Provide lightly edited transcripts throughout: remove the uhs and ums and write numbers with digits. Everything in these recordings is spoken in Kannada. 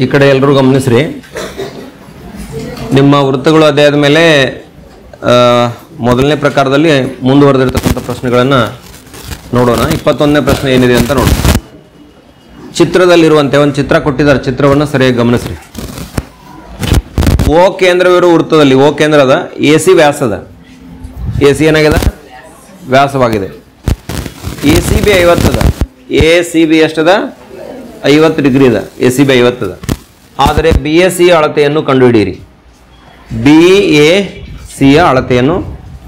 ಈ ಕಡೆ ಎಲ್ಲರೂ ಗಮನಿಸ್ರಿ. ನಿಮ್ಮ ವೃತ್ತಗಳು ಅಧ್ಯಾಯದ ಮೇಲೆ ಮೊದಲನೇ ಪ್ರಕಾರದಲ್ಲಿ ಮುಂದುವರೆದಿರ್ತಕ್ಕಂಥ ಪ್ರಶ್ನೆಗಳನ್ನು ನೋಡೋಣ. 21ನೇ ಪ್ರಶ್ನೆ ಏನಿದೆ ಅಂತ ನೋಡೋಣ. ಚಿತ್ರದಲ್ಲಿರುವಂತೆ ಒಂದು ಚಿತ್ರ ಕೊಟ್ಟಿದ್ದಾರೆ, ಚಿತ್ರವನ್ನು ಸರಿಯಾಗಿ ಗಮನಿಸ್ರಿ. ಓ ಕೇಂದ್ರವಿರುವ ವೃತ್ತದಲ್ಲಿ, ಓ ಕೇಂದ್ರದ ಎ ಸಿ ವ್ಯಾಸದ, ಎ ಸಿ ಏನಾಗಿದೆ? ವ್ಯಾಸವಾಗಿದೆ. ಎ ಸಿ ಬಿ 50 ಅದ. ಎ ಸಿ ಬಿ ಎಷ್ಟದ? 50 ಡಿಗ್ರಿ ಅದ. ಎ ಸಿ ಬಿ 50 ಅದ. ಆದರೆ ಬಿ ಎ ಸಿ ಅಳತೆಯನ್ನು ಕಂಡುಹಿಡಿಯಿರಿ. ಬಿ ಎ ಸಿಯ ಅಳತೆಯನ್ನು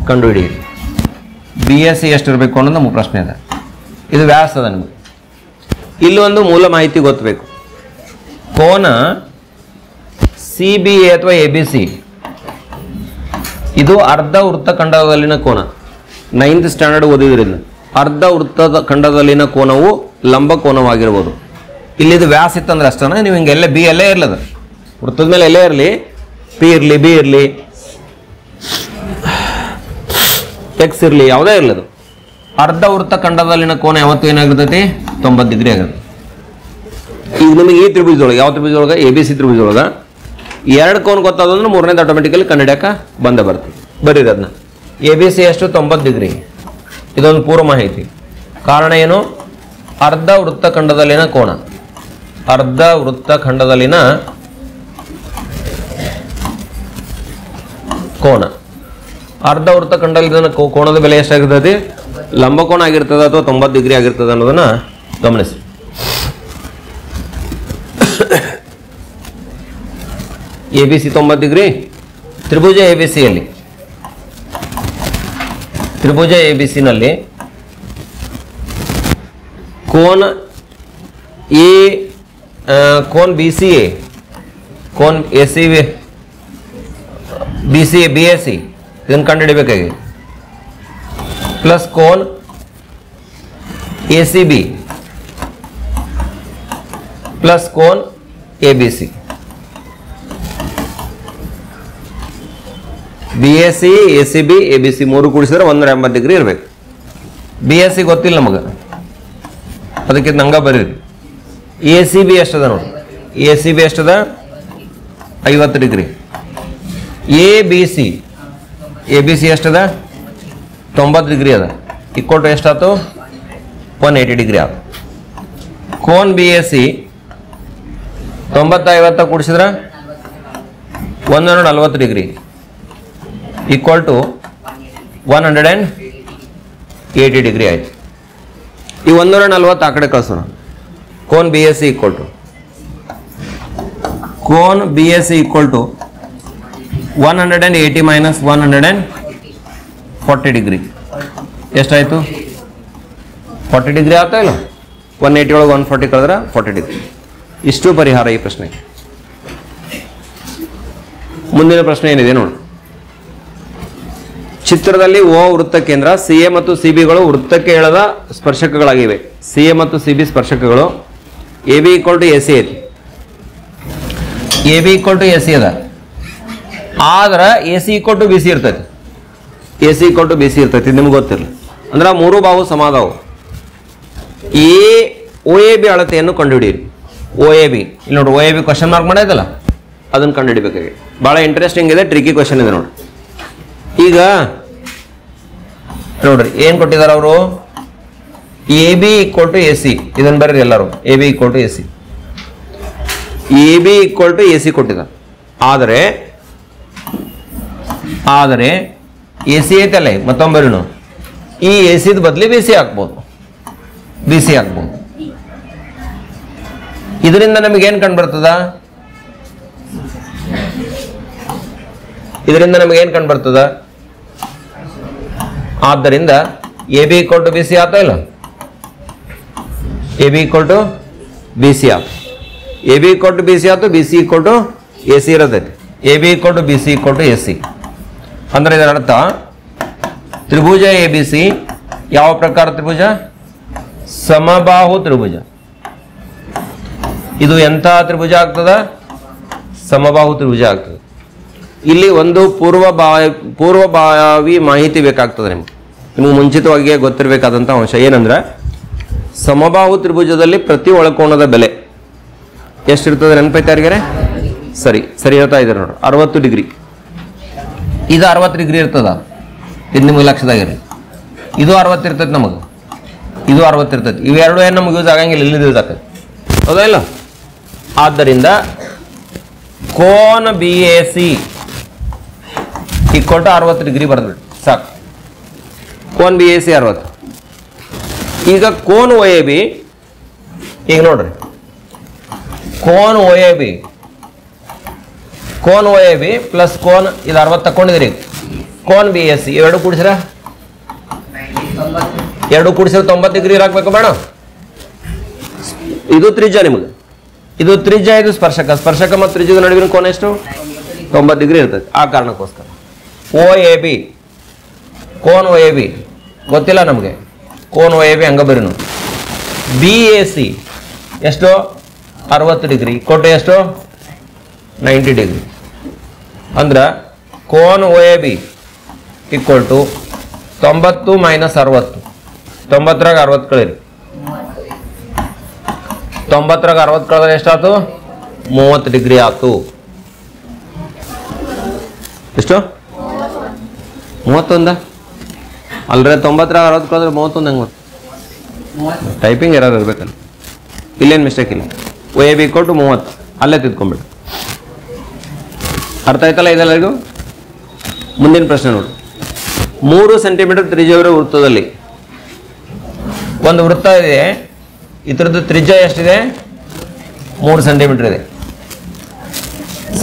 ಕಂಡುಹಿಡಿಯಿರಿ. ಬಿ ಎ ಸಿ ಎಷ್ಟಿರಬೇಕು ಅನ್ನೋದು ನಮ್ಮ ಪ್ರಶ್ನೆ ಇದೆ. ಇದು ವ್ಯಾಸ ಅದ. ನಿಮಗೆ ಇಲ್ಲಿ ಒಂದು ಮೂಲ ಮಾಹಿತಿ ಗೊತ್ತಬೇಕು. ಕೋನ ಸಿ ಬಿ ಎ ಅಥವಾ ಎ ಬಿ ಸಿ ಇದು ಅರ್ಧ ವೃತ್ತಖಂಡದಲ್ಲಿನ ಕೋನ. 9th ಸ್ಟ್ಯಾಂಡರ್ಡ್ ಓದಿದ್ರಿಂದ ಅರ್ಧ ವೃತ್ತದ ಖಂಡದಲ್ಲಿನ ಕೋನವು ಲಂಬ ಕೋನವಾಗಿರ್ಬೋದು. ಇಲ್ಲಿದು ವ್ಯಾಸ ಇತ್ತಂದ್ರೆ ಅಷ್ಟೇ. ನೀವು ಹಿಂಗೆ ಎಲ್ಲೇ ಬಿ ಎಲ್ಲೇ ಇರಲದ, ವೃತ್ತದ ಮೇಲೆ ಎಲ್ಲೇ ಇರಲಿ, ಪಿ ಇರಲಿ, ಬಿ ಇರಲಿ, ಎಕ್ಸ್ ಇರಲಿ, ಯಾವುದೇ ಇರಲದು, ಅರ್ಧ ವೃತ್ತಖಂಡದಲ್ಲಿನ ಕೋನ ಯಾವತ್ತು ಏನಾಗಿರ್ತೈತಿ? 90 ಡಿಗ್ರಿ ಆಗುತ್ತೆ. ಈಗ ನಿಮಗೆ ಈ ತ್ರಿಭುಜದೊಳಗೆ, ಯಾವ ತ್ರಿಭುಜದೊಳಗೆ? ಎ ಬಿ ಸಿ ತ್ರಿಭುಜದೊಳಗೆ 2 ಕೋನ ಗೊತ್ತಾದಂದ್ರೆ 3ನೇದು ಆಟೋಮೆಟಿಕಲಿ ಕಂಡುಹಿಡಿಯಕ್ಕೆ ಬಂದೇ ಬರ್ತದೆ. ಬರೀರಿ ಅದನ್ನ. ಎ ಬಿ ಸಿ ಎಷ್ಟು? 90 ಡಿಗ್ರಿ. ಇದೊಂದು ಪೂರ್ವ ಮಾಹಿತಿ. ಕಾರಣ ಏನು? ಅರ್ಧ ವೃತ್ತಖಂಡದಲ್ಲಿನ ಕೋನ, ಅರ್ಧ ವೃತ್ತಖಂಡದಲ್ಲಿನ ಕೋನ, ಅರ್ಧ ವೃತ್ತಖಂಡದಲ್ಲಿನ ಕೋನದ ಬೆಲೆ ಎಷ್ಟಾಗಿರ್ತದೆ? ಲಂಬ ಕೋನ ಆಗಿರ್ತದೆ ಅಥವಾ 90 ಡಿಗ್ರಿ ಆಗಿರ್ತದೆ ಅನ್ನೋದನ್ನ ಗಮನಿಸಿ. A B C 90 degree. ತ್ರಿಭುಜ ಎ ಬಿ ಸಿಯಲ್ಲಿ, ತ್ರಿಭುಜ ಎ ಬಿ ಸಿನಲ್ಲಿ ಕೋನ ಎ, ಕೋನ್ ಬಿ ಸಿ ಎ, ಕೋನ್ A C B C A, B A C ಇದನ್ನು ಕಂಡುಹಿಡಿಬೇಕಾಗಿ, ಪ್ಲಸ್ ಕೋನ್ ಎ ಸಿ ಬಿ ಪ್ಲಸ್ ಕೋನ್ A B C. B S C, A C B, A B C ಮೂರು ಕೂಡಿಸಿದ್ರೆ 180 ಡಿಗ್ರಿ ಇರಬೇಕು. ಬಿ ಎಸ್ ಸಿ ಗೊತ್ತಿಲ್ಲ ನಮಗೆ, ಅದಕ್ಕೆ ನಂಗೆ ಬರೀರಿ. ಎ ಸಿ ಬಿ ಎಷ್ಟದ ನೋಡಿ? ಎ ಸಿ ಬಿ ಎಷ್ಟದ? 50 degree. A B C, A B C ಎಷ್ಟದ? 90 ಡಿಗ್ರಿ ಅದ. ಇಕ್ವಲ್ ಟು ಎಷ್ಟಾಯ್ತು? 180 ಡಿಗ್ರಿ ಆದ. ಕೋನ್ ಬಿ ಎಸ್ ಸಿ 90-50 ಕೂಡಿಸಿದ್ರೆ 140 ಡಿಗ್ರಿ ಈಕ್ವಲ್ ಟು 180 ಡಿಗ್ರಿ ಆಯಿತು. ಈ 140 ಆ ಕಡೆ ಕಳಿಸೋಣ. ಕೋನ್ B S C equal to, ಕೋನ್ B S C equal to 180 minus 140 degree ಎಷ್ಟಾಯಿತು? 40 ಡಿಗ್ರಿ ಆಗ್ತಾ ಇಲ್ಲ? 180 ಒಳಗೆ 140 ಕಳೆದ್ರೆ 40 ಡಿಗ್ರಿ. ಇಷ್ಟು ಪರಿಹಾರ ಈ ಪ್ರಶ್ನೆಗೆ. ಮುಂದಿನ ಪ್ರಶ್ನೆ ಏನಿದೆ ನೋಡಿ. ಚಿತ್ರದಲ್ಲಿ ಓ ವೃತ್ತ ಕೇಂದ್ರ, ಸಿ ಎ ಮತ್ತು ಸಿ ಬಿಗಳು ವೃತ್ತಕ್ಕೆ ಎಳೆದ ಸ್ಪರ್ಶಕಗಳಾಗಿವೆ. ಸಿ ಎ ಮತ್ತು ಸಿ ಬಿ ಸ್ಪರ್ಶಕಗಳು. A B equal to A C ಐತಿ. A B equal to A C ಅದ. ಆದ್ರೆ A C equal to B C ಇರ್ತೈತಿ. A C equal to B C ಇರ್ತೈತಿ, ನಿಮ್ಗೆ ಗೊತ್ತಿರಲಿ. ಅಂದ್ರೆ ಮೂರು ಬಾವು ಸಮಾದವು. ಓ ಎ ಬಿ ಅಳತೆಯನ್ನು ಕಂಡುಹಿಡಿಯಿರಿ. ಓ ಎ ಬಿ ಇಲ್ಲಿ ನೋಡಿ, O A B question mark ಮಾಡೈತಲ್ಲ, ಅದನ್ನು ಕಂಡುಹಿಡಿಬೇಕಾಗಿ. ಭಾಳ ಇಂಟ್ರೆಸ್ಟಿಂಗ್ ಇದೆ, ಟ್ರಿಕಿ ಕ್ವಶನ್ ಇದೆ ನೋಡಿ. ಈಗ ನೋಡ್ರಿ ಏನು ಕೊಟ್ಟಿದ್ದಾರೆ ಅವರು? A B equal to A C, ಇದನ್ನು ಬರ್ರಿ ಎಲ್ಲರೂ. A B equal to A C, A B equal to A C ಕೊಟ್ಟಿದ್ದಾರೆ. ಆದರೆ ಎ ಸಿ ಐತಲ್ಲ, ಮತ್ತೊಂಬರಿನು ಈ ಎ ಸಿದ ಬದಲಿ ಬಿ ಸಿ ಹಾಕ್ಬೋದು, ಬಿ ಸಿ ಹಾಕ್ಬೋದು. ಇದರಿಂದ ನಮಗೇನು ಕಂಡು ಬರ್ತದ? ಇದರಿಂದ ನಮಗೇನು ಕಂಡು ಬರ್ತದ? ಆದ್ದರಿಂದ A B equal to B C ಆತ ಇಲ್ಲ? A B equal to B C ಆತ. A B equal to B C ಆತು, B C equal to A C ಇರತೈತಿ. A B equal to B C equal to A C ಅಂದ್ರೆ ಇದರ ಅರ್ಥ ತ್ರಿಭುಜ ಎ ಬಿ ಸಿ ಯಾವ ಪ್ರಕಾರ ತ್ರಿಭುಜ? ಸಮಬಾಹು ತ್ರಿಭುಜ. ಇದು ಎಂಥ ತ್ರಿಭುಜ ಆಗ್ತದ? ಸಮಬಾಹು ತ್ರಿಭುಜ ಆಗ್ತದೆ. ಇಲ್ಲಿ ಒಂದು ಪೂರ್ವಭಾವಿ ಮಾಹಿತಿ ಬೇಕಾಗ್ತದೆ. ನಿಮಗೆ ಮುಂಚಿತವಾಗಿ ಗೊತ್ತಿರಬೇಕಾದಂಥ ಅಂಶ ಏನಂದ್ರೆ, ಸಮಬಾಹು ತ್ರಿಭುಜದಲ್ಲಿ ಪ್ರತಿ ಒಳಕೋನದ ಬೆಲೆ ಎಷ್ಟಿರ್ತದೆ ನೆನಪೈತೆ ಯಾರಿಗಾರೆ? ಸರಿ ಸರಿ ಹೇಳ್ತಾ ಇದ್ದಾರೆ ನೋಡ್ರಿ, 60 ಡಿಗ್ರಿ. ಇದು 60 ಡಿಗ್ರಿ ಇರ್ತದ, ಇದು ನಿಮಗೆ ಲಕ್ಷದಾಗಿರಿ. ಇದು 60 ಇರ್ತೈತಿ ನಮಗೆ, ಇದು 60 ಇರ್ತೈತಿ. ಇವೆರಡು ಏನು ನಮ್ಗೆ ಯೂಸ್ ಆಗಂಗಿಲ್ಲ, ಇಲ್ಲಿ ಯೂಸ್ ಆಗ್ತೈತಿ, ಹೌದಾ ಇಲ್ಲ? ಆದ್ದರಿಂದ ಕೋನ B A C equal to 60 degree ಬರೆದ್ಬಿಟ್ಟು ಸಾಕು. ಕೋನ್ ಬಿ ಎ ಸಿ 60. ಈಗ ಕೋನ್ ಒ ಎ ಬಿ, ಈಗ ನೋಡ್ರಿ ಕೋನ್ ಒ ಎ ಬಿ, ಕೋನ್ ಒ ಎ ಬಿ ಪ್ಲಸ್ ಕೋನ್ ಇದು 60 ತಗೊಂಡಿದ್ರಿ. ಕೋನ್ ಬಿ ಎಸ್ ಸಿ ಎರಡು ಕೂಡಿಸ್ರ 90 ಡಿಗ್ರಿ ಇರಾಕ್ಬೇಕು ಬೇಡ? ಇದು ತ್ರಿಜ್ಯ ನಿಮಗೆ, ಇದು ತ್ರಿಜ್ಯ, ಇದು ಸ್ಪರ್ಶಕ. ಸ್ಪರ್ಶಕ ಮತ್ತು ತ್ರಿಜ್ಯದ ನಡುವಿನ ಕೋನ ಎಷ್ಟು? 90 ಡಿಗ್ರಿ ಇರ್ತದೆ. ಆ ಕಾರಣಕ್ಕೋಸ್ಕರ ಒ ಎ ಬಿ, ಕೋನ್ ಒ ಎ ಬಿ ಗೊತ್ತಿಲ್ಲ ನಮಗೆ, ಕೋನ್ ಒ ಎ ಬಿ ಹಂಗ ಬರೀನು. ಬಿ ಎ ಸಿ ಎಷ್ಟು? 60 ಡಿಗ್ರಿ ಕೊಟ್ಟು ಎಷ್ಟು? 90 ಡಿಗ್ರಿ. ಅಂದ್ರೆ ಕೋನ್ O A B equal to 90 minus 60. 90ರಾಗ 60 ಕಳೀರಿ. 90ರಾಗ 60 ಕಳೆದ್ರೆ ಎಷ್ಟಾಯ್ತು? 30 ಡಿಗ್ರಿ ಆಯ್ತು. ಎಷ್ಟು? 31 ಅಲ್ರೇ? 90ರಾಗ 60 ಕಳೆದ್ರೆ 31 ಹೆಂಗೆ? ಟೈಪಿಂಗ್ ಏನಾರು ಇರ್ಬೇಕಲ್ಲ, ಇಲ್ಲೇನು ಮಿಸ್ಟೇಕ್ ಇಲ್ಲ. ಒ ಎ ಬಿ ಕೊಟ್ಟು 30 ಅಲ್ಲೇ ತಿದ್ಕೊಂಡ್ಬಿಡು. ಅರ್ಥ ಆಯ್ತಲ್ಲ ಇದೆಲ್ಲರಿಗೂ? ಮುಂದಿನ ಪ್ರಶ್ನೆ ನೋಡಿ. 3 ಸೆಂಟಿಮೀಟರ್ ತ್ರಿಜ್ಯವಿರೋ ವೃತ್ತದಲ್ಲಿ ಒಂದು ವೃತ್ತ ಇದೆ, ಇದರದ್ದು ತ್ರಿಜ್ಯ ಎಷ್ಟಿದೆ? 3 ಸೆಂಟಿಮೀಟರ್ ಇದೆ.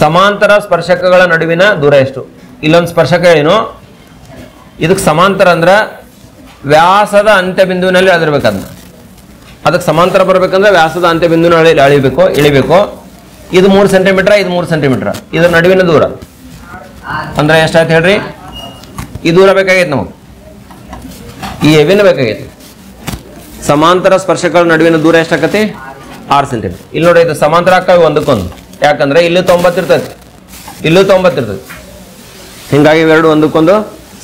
ಸಮಾಂತರ ಸ್ಪರ್ಶಕಗಳ ನಡುವಿನ ದೂರ ಎಷ್ಟು? ಇಲ್ಲೊಂದು ಸ್ಪರ್ಶಕ ಹೇಳಿನು, ಇದಕ್ಕೆ ಸಮಾಂತರ ಅಂದ್ರೆ ವ್ಯಾಸದ ಅಂತ್ಯ ಬಿಂದುವಿನಲ್ಲಿ ಅಳಿರ್ಬೇಕದನ್ನ. ಅದಕ್ಕೆ ಸಮಾಂತರ ಬರಬೇಕಂದ್ರೆ ವ್ಯಾಸದ ಅಂತ್ಯ ಬಿಂದುವಿನ ಇಳಿಬೇಕು. ಇದು 3 ಸೆಂಟಿಮೀಟರ್, ಇದು 3 ಸೆಂಟಿಮೀಟರ್. ಇದರ ನಡುವಿನ ದೂರ ಅಂದ್ರೆ ಎಷ್ಟಾಯ್ತು ಹೇಳ್ರಿ? ಈ ದೂರ ಬೇಕಾಗೈತೆ ನಮಗೆ, ಈ ಎವಿನ ಬೇಕಾಗೈತಿ. ಸಮಾಂತರ ಸ್ಪರ್ಶಕಗಳ ನಡುವಿನ ದೂರ ಎಷ್ಟಾಕತಿ? 6 ಸೆಂಟಿಮೀಟರ್. ಇಲ್ಲಿ ನೋಡಿ, ಇದು ಸಮಾಂತರ ಆಗ್ತಾವೆ ಒಂದಕ್ಕೊಂದು, ಯಾಕಂದ್ರೆ ಇಲ್ಲಿ 90 ಇರ್ತೈತಿ, ಇಲ್ಲೂ 90 ಇರ್ತೈತಿ. ಹಿಂಗಾಗಿ ಇವೆರಡು ಒಂದಕ್ಕೊಂದು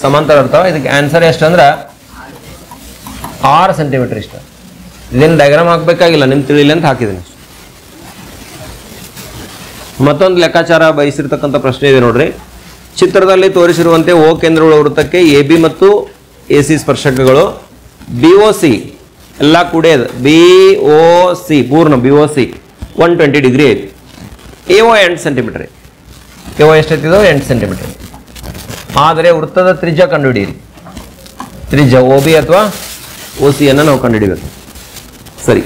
ಸಮಾಂತರ ಇರ್ತಾವೆ. ಇದಕ್ಕೆ ಆನ್ಸರ್ ಎಷ್ಟಂದ್ರೆ 6 ಸೆಂಟಿಮೀಟರ್ ಇಷ್ಟ. ಇದೇನು ಡಯಾಗ್ರಾಮ್ ಹಾಕಬೇಕಾಗಿಲ್ಲ, ನಿಮ್ಗೆ ತಿಳಿಲಿ ಅಂತ ಹಾಕಿದ್ದೀನಿ. ಮತ್ತೊಂದು ಲೆಕ್ಕಾಚಾರ ಬಯಸಿರ್ತಕ್ಕಂಥ ಪ್ರಶ್ನೆ ಇದೆ ನೋಡ್ರಿ. ಚಿತ್ರದಲ್ಲಿ ತೋರಿಸಿರುವಂತೆ ಓ ಕೇಂದ್ರಗಳ ವೃತ್ತಕ್ಕೆ ಎ ಬಿ ಮತ್ತು ಎ ಸಿ ಸ್ಪರ್ಶಕಗಳು ಬಿ ಒ ಸಿ ಎಲ್ಲ ಕೂಡೇ ಇದೆ. ಬಿ ಒ ಸಿ ಪೂರ್ಣ ಬಿ ಒ ಸಿ 120 ಡಿಗ್ರಿ ಐತಿ. ಎ ಒ 8 ಸೆಂಟಿಮೀಟರ್ ಐತಿ. ಎ ಒ ಎಷ್ಟೈತಿದೋ 8 ಸೆಂಟಿಮೀಟರ್. ಆದರೆ ವೃತ್ತದ ತ್ರಿಜ್ಯ ಕಂಡುಹಿಡಿಯಿರಿ. ತ್ರಿಜ್ಯ ಒ ಬಿ ಅಥವಾ ಒ ಸಿ ಅನ್ನು ನಾವು ಕಂಡುಹಿಡಿಬೇಕು. ಸರಿ,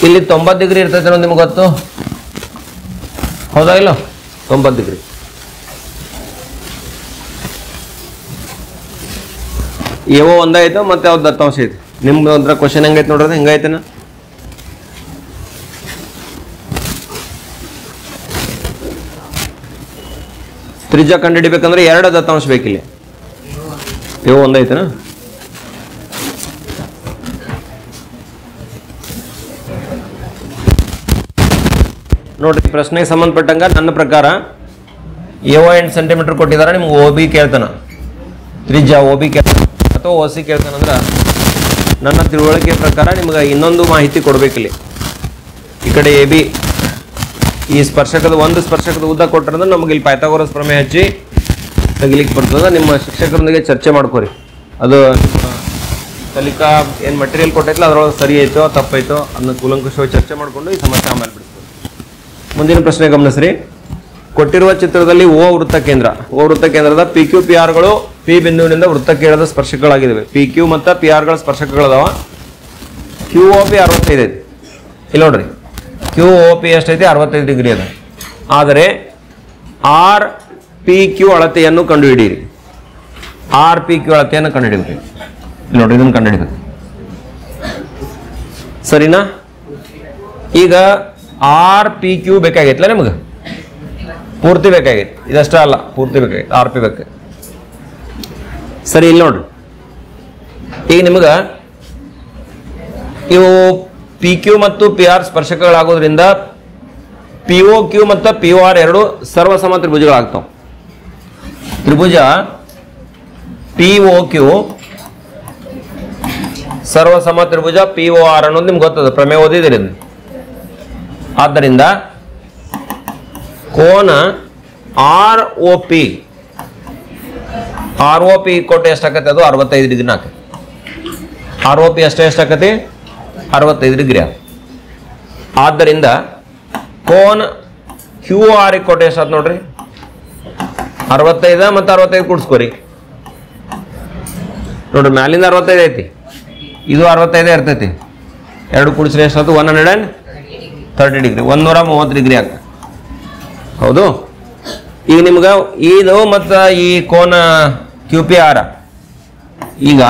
ಇಲ್ಲಿ 90 ಡಿಗ್ರಿ ಇರ್ತೈತೆ ಅನ್ನೋದು ನಿಮ್ಗೆ ಗೊತ್ತು, ಹೌದಾ ಇಲ್ಲ? 90 ಡಿಗ್ರಿ. ಎವೋ ಒಂದಾಯ್ತು, ಮತ್ತೆ ಅವ್ರ ದತ್ತಾಂಶ ಐತಿ. ನಿಮ್ದು ಒಂಥರ ಕ್ವಶನ್ ಹೆಂಗೈತೆ ನೋಡ್ರಿ, ಹೆಂಗೈತೆನ? ತ್ರಿಜ್ಯ ಕಂಡುಹಿಡಿಬೇಕಂದ್ರೆ 2 ದತ್ತಾಂಶ ಬೇಕಿಲ್ಲ. ಎವೋ ಒಂದಾಯ್ತನ? ನೋಡ್ರಿ, ಪ್ರಶ್ನೆಗೆ ಸಂಬಂಧಪಟ್ಟಂಗ ನನ್ನ ಪ್ರಕಾರ ಎವೋ 8 ಸೆಂಟಿಮೀಟರ್ ಕೊಟ್ಟಿದ್ದಾರೆ. ನಿಮ್ಗೆ ಒ ಬಿ ಕೇಳ್ತಾನ, ತ್ರಿಜ್ಯ ಒ ಬಿ ಕೇಳ್ತಾನ ಅಥವಾ ಒ ಸಿ ಕೇಳ್ತಾನಂದ್ರೆ ನನ್ನ ತಿಳುವಳಿಕೆ ಪ್ರಕಾರ ನಿಮ್ಗೆ ಇನ್ನೊಂದು ಮಾಹಿತಿ ಕೊಡ್ಬೇಕಿಲ್ಲಿ. ಈ ಕಡೆ ಎ ಬಿ ಈ ಸ್ಪರ್ಶಕದ ಒಂದು ಸ್ಪರ್ಶಕದ ಉದ್ದ ಕೊಟ್ಟರಂದ್ರೆ ನಮಗೆ ಇಲ್ಲಿ ಪೈಥಾಗೋರಸ್ ಪ್ರಮೇಯ ಹಚ್ಚಿ ತೆಗಿಲಿಕ್ಕೆ ಬರ್ತದೆ. ನಿಮ್ಮ ಶಿಕ್ಷಕರೊಂದಿಗೆ ಚರ್ಚೆ ಮಾಡ್ಕೋರಿ. ಅದು ಕಲಿಕಾ ಏನು ಮಟೀರಿಯಲ್ ಕೊಟ್ಟೈತಲ್ಲ ಅದರೊಳಗೆ ಸರಿ ಐತೋ ತಪ್ಪೈತೋ ಅದನ್ನ ಕೂಲಂಕುಷವಾಗಿ ಚರ್ಚೆ ಮಾಡಿಕೊಂಡು ಈ ಸಮಸ್ಯೆ ಆಮೇಲೆ ಬಿಡಿಸ್ಬೋದು. ಮುಂದಿನ ಪ್ರಶ್ನೆ ಗಮನಿಸ್ರಿ. ಕೊಟ್ಟಿರುವ ಚಿತ್ರದಲ್ಲಿ ಓ ವೃತ್ತ ಕೇಂದ್ರ, ಓ ವೃತ್ತ ಕೇಂದ್ರದ ಪಿ ಕ್ಯೂ ಪಿ ಆರ್ಗಳು ಪಿ ಬಿಂದುವಿನಿಂದ ವೃತ್ತಕ್ಕೇಳದ ಸ್ಪರ್ಶಕಗಳಾಗಿದ್ದಾವೆ. ಪಿ ಕ್ಯೂ ಮತ್ತು ಪಿ ಆರ್ಗಳ ಸ್ಪರ್ಶಕಗಳದಾವ. ಕ್ಯೂ ಒ ಪಿ 65 ಐತಿ. ಇಲ್ಲಿ ನೋಡ್ರಿ, ಕ್ಯೂ ಒ ಪಿ ಎಷ್ಟೈತಿ? 65 ಡಿಗ್ರಿ ಅದ. ಆದರೆ ಆರ್ ಪಿ ಕ್ಯೂ ಅಳತೆಯನ್ನು ಕಂಡುಹಿಡಿಯಿರಿ. ಆರ್ ಪಿ ಕ್ಯೂ ಅಳತೆಯನ್ನು ಕಂಡುಹಿಡಿಬೇಕು. ಇಲ್ಲಿ ನೋಡ್ರಿ, ಇದನ್ನು ಕಂಡುಹಿಡಿಬೇಕು. ಸರಿನಾ? ಈಗ ಆರ್ ಪಿ ಕ್ಯೂ ಬೇಕಾಗೈತಲ್ಲ ನಿಮ್ಗೆ, ಪೂರ್ತಿ ಬೇಕಾಗೈತಿ. ಇದಷ್ಟೇ ಅಲ್ಲ, ಪೂರ್ತಿ ಬೇಕಾಗೈತಿ. ಆರ್ ಪಿ ಬೇಕು. ಸರಿ, ಇಲ್ಲಿ ನೋಡ್ರಿ, ಈಗ ನಿಮ್ಗೆ ಇವು ಪಿ ಕ್ಯೂ ಮತ್ತು ಪಿ ಆರ್ ಸ್ಪರ್ಶಕಗಳಾಗೋದ್ರಿಂದ ಪಿ ಒ ಕ್ಯೂ ಮತ್ತು ಪಿ ಒ ಆರ್ ಎರಡು ಸರ್ವಸಮ ತ್ರಿಭುಜಗಳಾಗ್ತಾವೆ. ತ್ರಿಭುಜ ಪಿ ಒ ಕ್ಯೂ ಸರ್ವಸಮ ತ್ರಿಭುಜ ಪಿ ಒ ಆರ್ ಅನ್ನೋದು ನಿಮ್ಗೆ ಗೊತ್ತದ, ಪ್ರಮೇಯ ಓದಿದಿರಿ. ಆದ್ದರಿಂದ ಕೋನ ಆರ್ ಒ ಪಿ ಕೊಟ್ಟು ಎಷ್ಟಾಗತ್ತೆ? ಅದು 65 ಡಿಗ್ರಿ ಆಕತಿ. ಆರ್ ಒ ಪಿ ಎಷ್ಟಾಗತ್ತೆ? 65 ಡಿಗ್ರಿ. ಆದ್ದರಿಂದ ಕೋನ ಕ್ಯೂ ಆರ್ ಕೊಟ್ಟು ಎಷ್ಟಾದ್ ನೋಡ್ರಿ? 65 ಮತ್ತು 65 ಕೂಡಿಸ್ಕೋರಿ ನೋಡ್ರಿ. ಮ್ಯಾಲಿಂದ 65 ಐತಿ, ಇದು 65 ಇರ್ತೈತಿ. ಎರಡು ಕೂಡಿಸ್ರಿ ಎಷ್ಟಾಯ್ತು? 130 ಡಿಗ್ರಿ, 130 ಡಿಗ್ರಿ ಆಗ್ತದೆ. ಹೌದು. ಈಗ ನಿಮ್ಗೆ ಇದು ಮತ್ತು ಈ ಕೋನ ಕ್ಯೂ ಪಿ ಆರ್, ಈಗ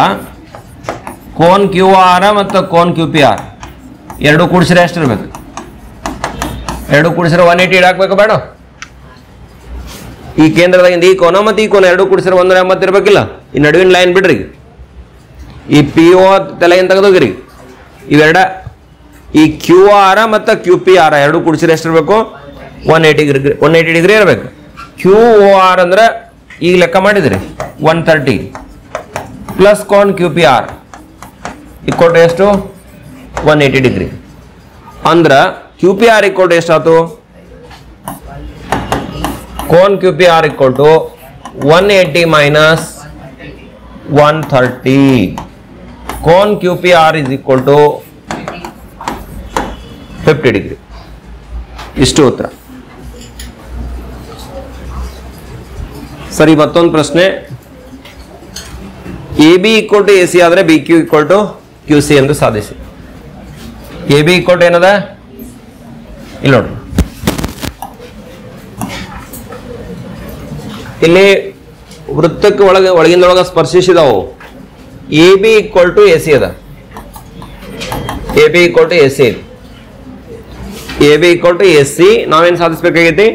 ಕೋನ್ ಕ್ಯೂ ಆರ್ ಮತ್ತು ಕೋನ್ ಕ್ಯೂ ಪಿ ಆರ್ ಎರಡು ಕೂಡಿಸ್ರೆ ಎಷ್ಟಿರ್ಬೇಕು? ಎರಡು ಕೂಡಿಸ್ರೆ 180 ಹಾಕ್ಬೇಕು ಬೇಡ? ಈ ಕೇಂದ್ರದಾಗಿಂದ ಈ ಕೋನ ಮತ್ತು ಈ ಕೋನ ಎರಡು ಕೂಡಿಸ್ರೆ 180 ಇರ್ಬೇಕಿಲ್ಲ? ಈ ನಡುವಿನ ಲೈನ್ ಬಿಡ್ರಿ. ಈ ಪಿ ಒ ತಲೆಗಿಂದ ತೆಗೆದೋಗಿರಿ. ಇವೆರಡ ಈ ಕ್ಯೂ ಆರ್ ಮತ್ತು ಕ್ಯೂ ಪಿ ಆರ್ ಎರಡು ಕೂಡಿಸ್ರೆ ಎಷ್ಟಿರ್ಬೇಕು? 180 ಡಿಗ್ರಿ ಇರಬೇಕು. ಕ್ಯೂ ಒ ಆರ್ ಅಂದ್ರೆ ಈಗ ಲೆಕ್ಕ ಮಾಡಿದ್ರಿ 130 ಪ್ಲಸ್ ಕೋನ್ ಕ್ಯೂ ಪಿ ಆರ್ ಇಕ್ಕೊಟ್ಟು ಎಷ್ಟು? 180 ಡಿಗ್ರಿ. ಅಂದ್ರೆ ಕ್ಯೂ ಪಿ ಆರ್ ಇಕ್ಕೊಟ್ಟು ಎಷ್ಟಾಯ್ತು? ಕೋನ್ ಕ್ಯೂ ಪಿ ಆರ್ ಇಕ್ಕೊಟ್ಟು 180 ಮೈನಸ್ 130. ಕೋನ್ Q P R is equal to 50 degree. ಇಷ್ಟು ಉತ್ತರ. ಸರಿ, ಮತ್ತೊಂದು ಪ್ರಶ್ನೆ. A B equal to A C ಆದರೆ B Q equal to Q C ಎಂದು ಸಾಧಿಸಿ. ಎ ಬಿ ಈಕ್ವಲ್ ಟು ಏನದ? ಇಲ್ಲಿ ನೋಡ್ರಿ, ಇಲ್ಲಿ ವೃತ್ತಕ್ಕೆ ಒಳಗಿಂದೊಳಗೆ ಸ್ಪರ್ಶಿಸಿದವು. A B equal to A C ಅದ. A B equal to A C, A B equal to A C. ನಾವೇನು ಸಾಧಿಸಬೇಕಾಗೈತಿ?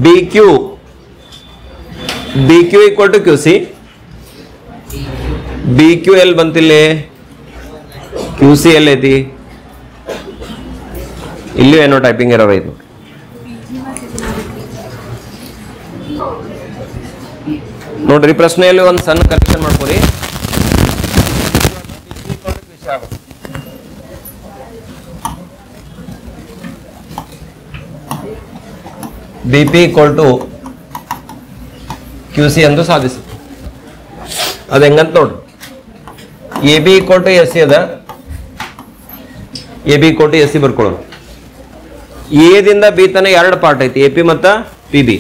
B Q equal to Q C. B Q ಎಲ್ಲಿ ಬಂತಿಲ್ಲಿ? ಕ್ಯೂ ಸಿ ಎಲ್ಲಿ ಐತಿ? ಇಲ್ಲೂ ಏನೋ ಟೈಪಿಂಗ್ ಎರರ್ ಐತಿ ನೋಡ್ರಿ. ಪ್ರಶ್ನೆಯಲ್ಲಿ ಒಂದು ಸಣ್ಣ ಕರೆಕ್ಷನ್ ಮಾಡ್ಕೊರಿ. B P equal to Q C ಎಂದು ಸಾಧಿಸಿ. ಅದು ಹೆಂಗಂತ ನೋಡ್ರಿ. A B equal to S C ಅದ. A B equal to S C ಬರ್ಕೊಳ್ಳೋಣ. ಎ ದಿಂದ ಬಿ ತನ ಎರಡು ಪಾರ್ಟ್ ಐತಿ, ಎ ಪಿ ಮತ್ತು ಪಿ ಬಿ.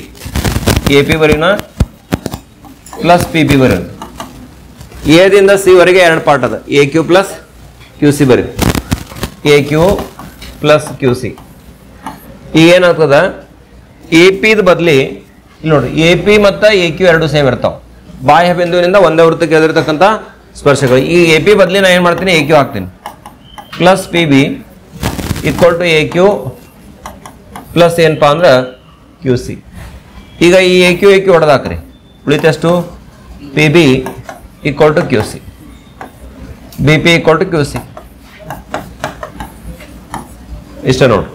ಎ ಪಿ ಬರೀನ ಪ್ಲಸ್ ಪಿ ಬಿ ಬರೀನ. ಎ ದಿಂದ ಸಿ ವರೆಗೆ ಎರಡು ಪಾರ್ಟ್ ಅದ, A Q plus Q C ಬರೀ. A Q plus Q C. ಈಗ ಏನಾಗ್ತದ? ಎ ಪಿದ ಬದಲಿ ಇಲ್ಲಿ ನೋಡ್ರಿ, ಎ ಪಿ ಮತ್ತು ಎ ಕ್ಯೂ ಎರಡು ಸೇಮ್ ಇರ್ತಾವೆ. ಬಾಹ್ಯ ಬಿಂದುವಿನಿಂದ ಒಂದೇ ವೃತ್ತಕ್ಕೆ ಎದುರಿರ್ತಕ್ಕಂಥ ಸ್ಪರ್ಶಗಳು. ಈ ಎ ಪಿ ಬದಲಿ ನಾನು ಏನು ಮಾಡ್ತೀನಿ? ಎ ಕ್ಯೂ ಹಾಕ್ತೀನಿ. Plus P B equal to A Q plus ಏನಪ್ಪಾ ಅಂದ್ರೆ ಕ್ಯೂ ಸಿ. ಈಗ ಈ ಎ ಕ್ಯೂ ಹೊಡೆದಾಕ್ರಿ, ಉಳಿತೆಷ್ಟು? P B equal to Q C, B P equal to Q C. ಇಷ್ಟ ನೋಡಿ.